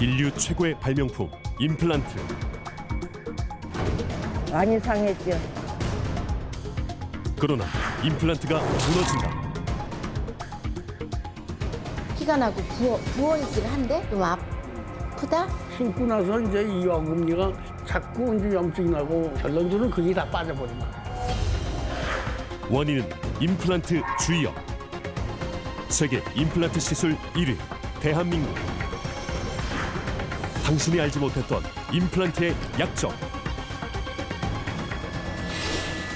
인류 최고의 발명품 임플란트. 많이 상했죠. 그러나 임플란트가 무너진다. 피가 나고 부어있긴 한데 좀 아프다? 신고 나서 이제 이 어금니가 자꾸 이제 염증이 나고 결론적으로 그게 다 빠져버린 거예요. 원인은 임플란트 주의염. 세계 임플란트 시술 1위 대한민국. 당신이 알지 못했던 임플란트의 약점.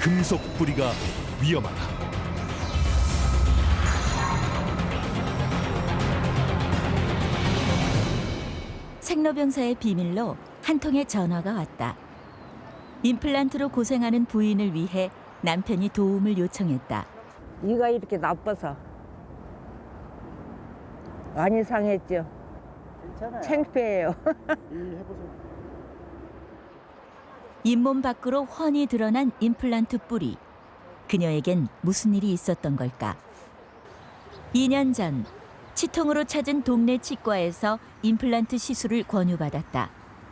금속 뿌리가 위험하다. 생로병사의 비밀로 한 통의 전화가 왔다. 임플란트로 고생하는 부인을 위해 남편이 도움을 요청했다. 이가 이렇게 나빠서 많이 상했죠. 괜찮아요. 창피해요. 잇몸 밖으로 훤히 드러난 임플란트 뿌리. 그녀에겐 무슨 일이 있었던 걸까? 2년 전 치통으로 찾은 동네 치과에서 임플란트 시술을 권유받았다.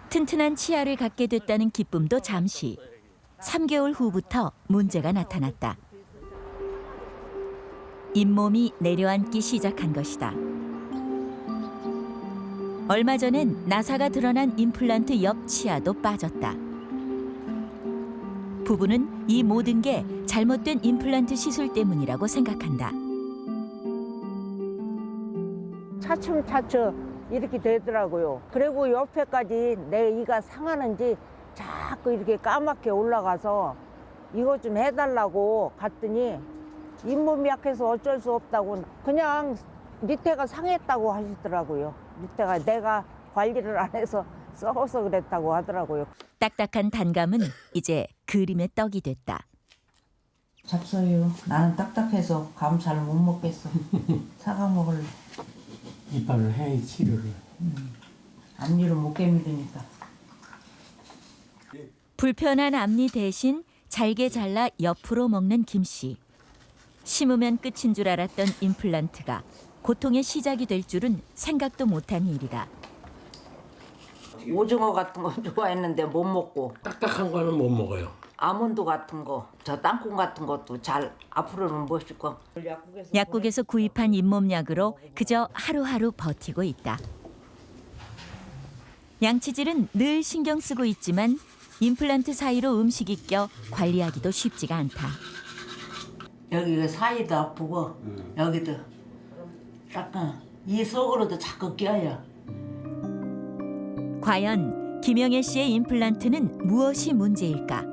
튼튼한 치아를 갖게 됐다는 기쁨도 잠시. 3개월 후부터 문제가 나타났다. 잇몸이 내려앉기 시작한 것이다. 얼마 전엔 나사가 드러난 임플란트 옆 치아도 빠졌다. 부부는 이 모든 게 잘못된 임플란트 시술 때문이라고 생각한다. 차츰차츰 이렇게 되더라고요. 그리고 옆에까지 내 이가 상하는지 자꾸 이렇게 까맣게 올라가서 이거 좀 해달라고 갔더니 잇몸이 약해서 어쩔 수 없다고 그냥 밑에가 상했다고 하시더라고요. 밑에가 내가 관리를 안 해서 썩어서 그랬다고 하더라고요. 딱딱한 단감은 이제 그림의 떡이 됐다. 잡숴요. 나는 딱딱해서 감 잘 못 먹겠어. 사과 먹을래. 이빨을 해 치료를. 앞니를 못 깨물으니까. 불편한 앞니 대신 잘게 잘라 옆으로 먹는 김 씨. 심으면 끝인 줄 알았던 임플란트가 고통의 시작이 될 줄은 생각도 못한 일이다. 오징어 같은 거 좋아했는데 못 먹고 딱딱한 거는 못 먹어요. 아몬드 같은 거, 저 땅콩 같은 것도 잘 앞으로는 못 씹고. 약국에서 구입한 잇몸약으로 그저 하루하루 버티고 있다. 양치질은 늘 신경 쓰고 있지만 임플란트 사이로 음식이 껴 관리하기도 쉽지가 않다. 여기 사이도 아프고 여기도 약간 이 속으로도 자꾸 껴요. 과연 김영애 씨의 임플란트는 무엇이 문제일까?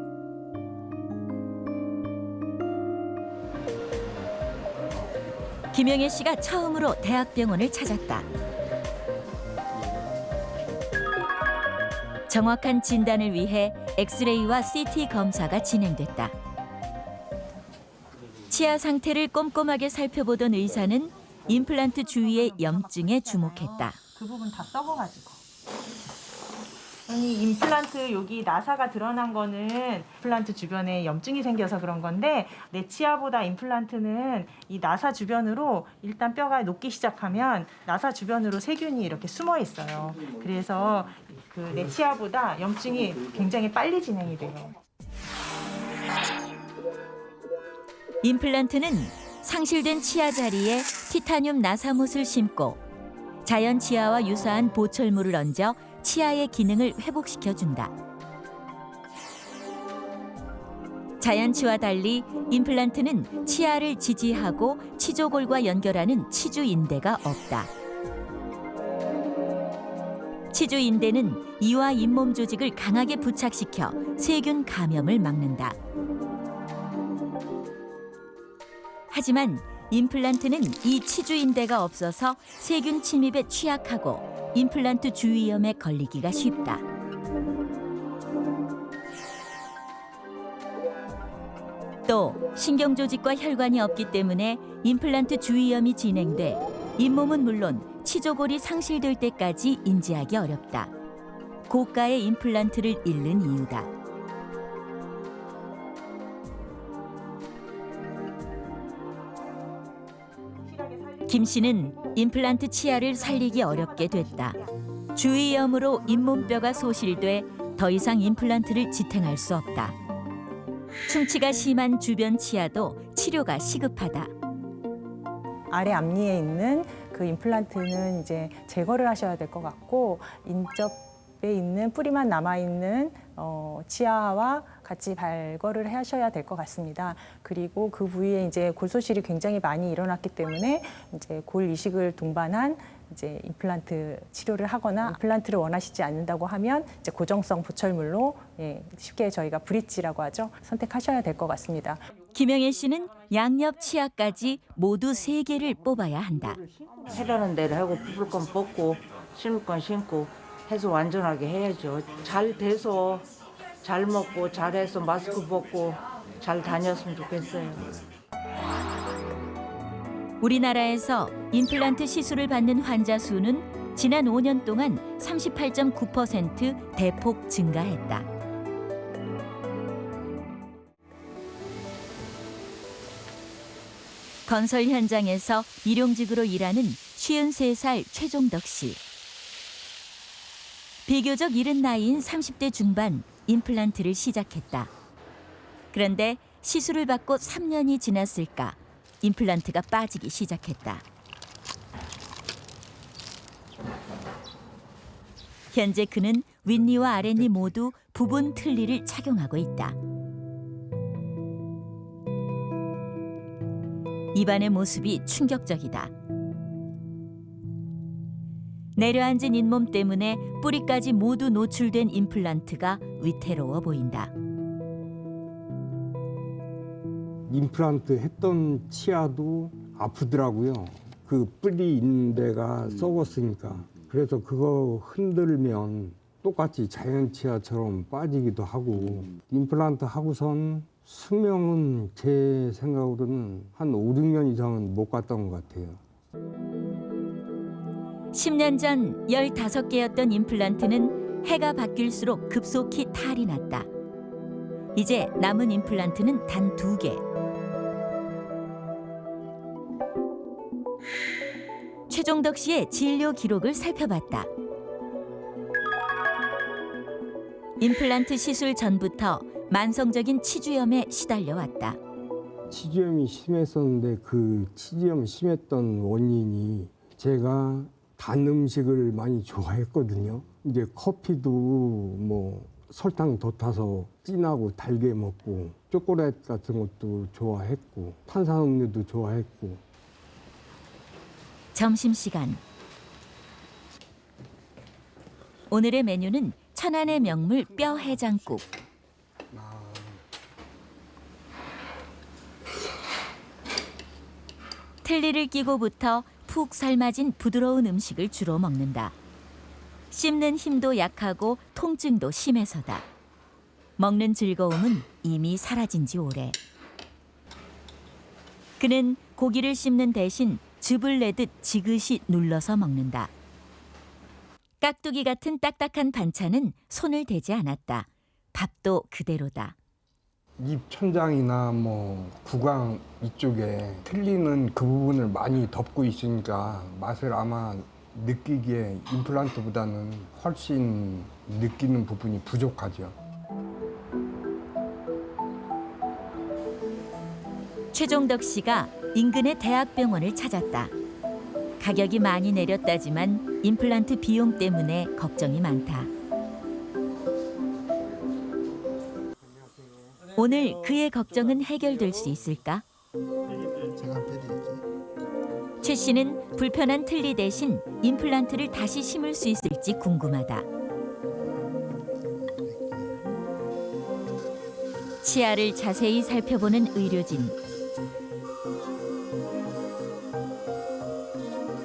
김영애 씨가 처음으로 대학병원을 찾았다. 정확한 진단을 위해 엑스레이와 CT 검사가 진행됐다. 치아 상태를 꼼꼼하게 살펴보던 의사는 임플란트 주위의 염증에 주목했다. 그 부분 다 썩어가지고. 아니 임플란트 여기 나사가 드러난 거는 임플란트 주변에 염증이 생겨서 그런 건데 내 치아보다 임플란트는 이 나사 주변으로 일단 뼈가 녹기 시작하면 나사 주변으로 세균이 이렇게 숨어 있어요. 그래서 그 내 치아보다 염증이 굉장히 빨리 진행이 돼요. 임플란트는 상실된 치아 자리에 티타늄 나사못을 심고 자연 치아와 유사한 보철물을 얹어 치아의 기능을 회복시켜준다. 자연치와 달리 임플란트는 치아를 지지하고 치조골과 연결하는 치주인대가 없다. 치주인대는 이와 잇몸 조직을 강하게 부착시켜 세균 감염을 막는다. 하지만 임플란트는 이 치주인대가 없어서 세균 침입에 취약하고 임플란트 주위염에 걸리기가 쉽다. 또 신경조직과 혈관이 없기 때문에 임플란트 주위염이 진행돼 잇몸은 물론 치조골이 상실될 때까지 인지하기 어렵다. 고가의 임플란트를 잃는 이유다. 확실하게 살릴 김 씨는 임플란트 치아를 살리기 어렵게 됐다. 주위염으로 잇몸뼈가 소실돼 더 이상 임플란트를 지탱할 수 없다. 충치가 심한 주변 치아도 치료가 시급하다. 아래 앞니에 있는 그 임플란트는 이제 제거를 하셔야 될 것 같고, 인접에 있는 뿌리만 남아 있는 치아와 같이 발거를 하셔야 될 것 같습니다. 그리고 그 부위에 이제 골소실이 굉장히 많이 일어났기 때문에 이제 골 이식을 동반한 이제 임플란트 치료를 하거나, 임플란트를 원하시지 않는다고 하면 이제 고정성 보철물로, 쉽게 저희가 브릿지라고 하죠, 선택하셔야 될 것 같습니다. 김영애 씨는 양옆 치아까지 모두 3개를 뽑아야 한다. 해라는 대로 하고 뽑을 건 뽑고 심을 건 심고 해서 완전하게 해야죠. 잘 돼서 잘 먹고 잘해서 마스크 벗고 잘 다녔으면 좋겠어요. 우리나라에서 임플란트 시술을 받는 환자 수는 지난 5년 동안 38.9% 대폭 증가했다. 건설 현장에서 일용직으로 일하는 53살 최종덕 씨. 비교적 이른 나이인 30대 중반 임플란트를 시작했다. 그런데 시술을 받고 3년이 지났을까 임플란트가 빠지기 시작했다. 현재 그는 윗니와 아랫니 모두 부분 틀니를 착용하고 있다. 입안의 모습이 충격적이다. 내려앉은 잇몸 때문에 뿌리까지 모두 노출된 임플란트가 위태로워 보인다. 임플란트 했던 치아도 아프더라고요. 그 뿌리 있는 데가 썩었으니까. 그래서 그거 흔들면 똑같이 자연 치아처럼 빠지기도 하고, 임플란트 하고선 수명은 제 생각으로는 한 5, 6년 이상은 못 갔던 것 같아요. 10년 전 15개였던 임플란트는 해가 바뀔수록 급속히 탈이 났다. 이제 남은 임플란트는 단 2개. 최종덕 씨의 진료 기록을 살펴봤다. 임플란트 시술 전부터 만성적인 치주염에 시달려왔다. 치주염이 심했었는데 그 치주염 심했던 원인이 제가 단 음식을 많이 좋아했거든요. 이제 커피도 뭐 설탕 더 타서 진하고 달게 먹고, 초콜릿 같은 것도 좋아했고, 탄산음료도 좋아했고. 점심시간. 오늘의 메뉴는 천안의 명물 뼈 해장국. 틀니를 끼고부터 푹 삶아진 부드러운 음식을 주로 먹는다. 씹는 힘도 약하고 통증도 심해서다. 먹는 즐거움은 이미 사라진 지 오래. 그는 고기를 씹는 대신 즙을 내듯 지그시 눌러서 먹는다. 깍두기 같은 딱딱한 반찬은 손을 대지 않았다. 밥도 그대로다. 입 천장이나 뭐 구강 이쪽에 틀니는 그 부분을 많이 덮고 있으니까 맛을 아마 느끼기에 임플란트보다는 훨씬 느끼는 부분이 부족하죠. 최종덕 씨가 인근의 대학병원을 찾았다. 가격이 많이 내렸다지만 임플란트 비용 때문에 걱정이 많다. 오늘 그의 걱정은 해결될 수 있을까? 최 씨는 불편한 틀니 대신 임플란트를 다시 심을 수 있을지 궁금하다. 치아를 자세히 살펴보는 의료진.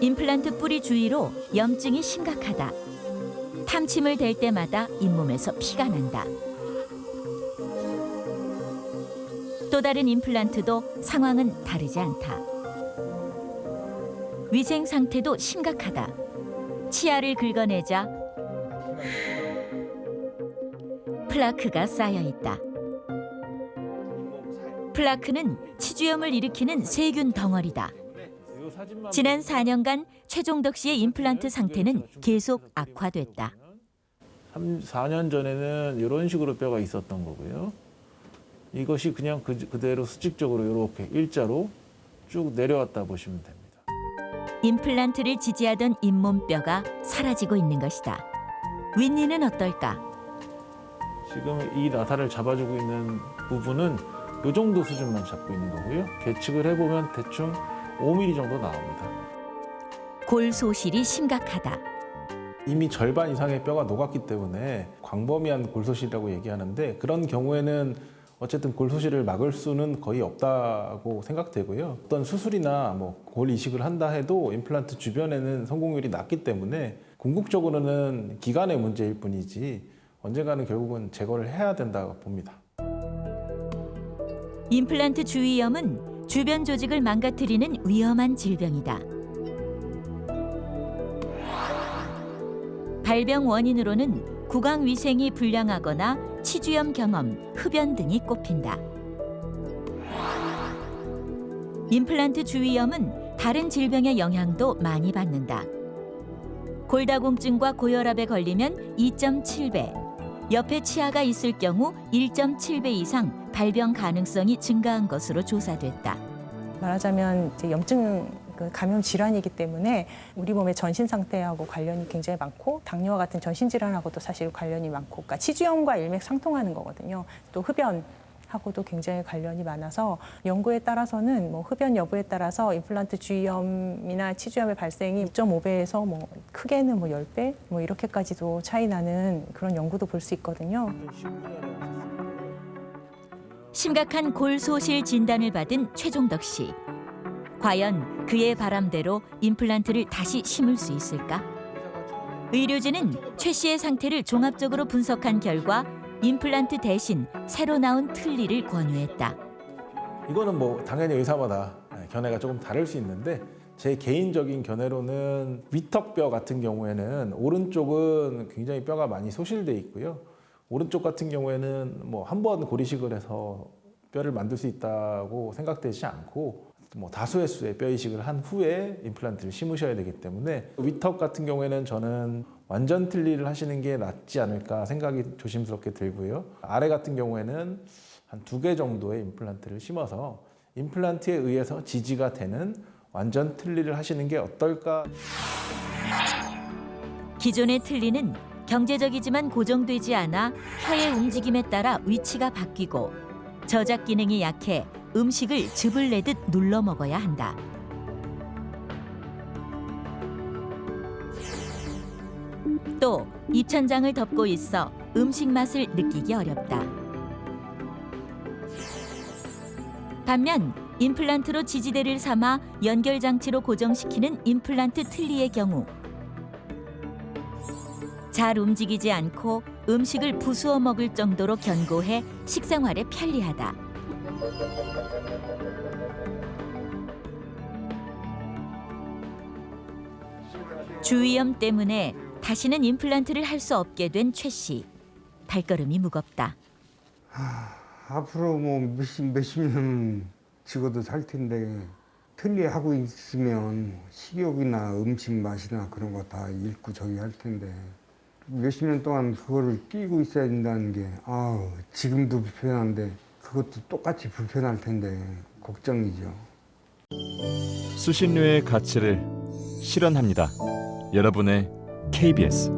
임플란트 뿌리 주위로 염증이 심각하다. 탐침을 댈 때마다 잇몸에서 피가 난다. 또 다른 임플란트도 상황은 다르지 않다. 위생 상태도 심각하다. 치아를 긁어내자 플라크가 쌓여 있다. 플라크는 치주염을 일으키는 세균 덩어리다. 지난 4년간 최종덕 씨의 임플란트 상태는 계속 악화됐다. 4년 전에는 이런 식으로 뼈가 있었던 거고요. 이것이 그냥 그대로 수직적으로 이렇게 일자로 쭉 내려왔다 보시면 됩니다. 임플란트를 지지하던 잇몸뼈가 사라지고 있는 것이다. 윗니는 어떨까? 지금 이 나사를 잡아주고 있는 부분은 이 정도 수준만 잡고 있는 거고요. 계측을 해보면 대충 5mm 정도 나옵니다. 골 소실이 심각하다. 이미 절반 이상의 뼈가 녹았기 때문에 광범위한 골소실이라고 얘기하는데 그런 경우에는 어쨌든 골소실을 막을 수는 거의 없다고 생각되고요. 어떤 수술이나 골 이식을 한다 해도 임플란트 주변에는 성공률이 낮기 때문에 궁극적으로는 기간의 문제일 뿐이지 언젠가는 결국은 제거를 해야 된다고 봅니다. 임플란트 주위염은 주변 조직을 망가뜨리는 위험한 질병이다. 발병 원인으로는 구강 위생이 불良하거나 치주염 경험, 흡연 등이 꼽힌다. 임플란트 주위염은 다른 질병의 영향도 많이 받는다. 골다공증과 고혈압에 걸리면 2.7배, 옆에 치아가 있을 경우 1.7배 이상 발병 가능성이 증가한 것으로 조사됐다. 말하자면 이제 염증 감염 질환이기 때문에 우리 몸의 전신 상태하고 관련이 굉장히 많고 당뇨와 같은 전신 질환하고도 사실 관련이 많고, 그러니까 치주염과 일맥상통하는 거거든요. 또 흡연하고도 굉장히 관련이 많아서 연구에 따라서는 흡연 여부에 따라서 임플란트 주위염이나 치주염의 발생이 2.5배에서 크게는 10배 이렇게까지도 차이 나는 그런 연구도 볼 수 있거든요. 심각한 골 소실 진단을 받은 최종덕 씨. 과연 그의 바람대로 임플란트를 다시 심을 수 있을까? 의료진은 최 씨의 상태를 종합적으로 분석한 결과 임플란트 대신 새로 나온 틀니를 권유했다. 이거는 당연히 의사마다 견해가 조금 다를 수 있는데 제 개인적인 견해로는 위턱뼈 같은 경우에는 오른쪽은 굉장히 뼈가 많이 소실돼 있고요. 오른쪽 같은 경우에는 한 번 고리식을 해서 뼈를 만들 수 있다고 생각되지 않고 다수의 수의 뼈 이식을 한 후에 임플란트를 심으셔야 되기 때문에 위턱 같은 경우에는 저는 완전 틀니를 하시는 게 낫지 않을까 생각이 조심스럽게 들고요. 아래 같은 경우에는 한 2개 정도의 임플란트를 심어서 임플란트에 의해서 지지가 되는 완전 틀니를 하시는 게 어떨까. 기존의 틀니는 경제적이지만 고정되지 않아 혀의 움직임에 따라 위치가 바뀌고 저작 기능이 약해 음식을 즙을 내듯 눌러 먹어야 한다. 또 입천장을 덮고 있어 음식 맛을 느끼기 어렵다. 반면 임플란트로 지지대를 삼아 연결 장치로 고정시키는 임플란트 틀니의 경우 잘 움직이지 않고 음식을 부수어 먹을 정도로 견고해 식생활에 편리하다. 주위염 때문에 다시는 임플란트를 할 수 없게 된 최 씨. 발걸음이 무겁다. 앞으로 몇십 년 죽어도 살 텐데 틀니 하고 있으면 식욕이나 음식 맛이나 그런 거 다 잃고 저기 할 텐데 몇십 년 동안 그거를 끼고 있어야 된다는 게 지금도 불편한데 그것도 똑같이 불편할 텐데 걱정이죠. 수신료의 가치를 실현합니다. 여러분의 KBS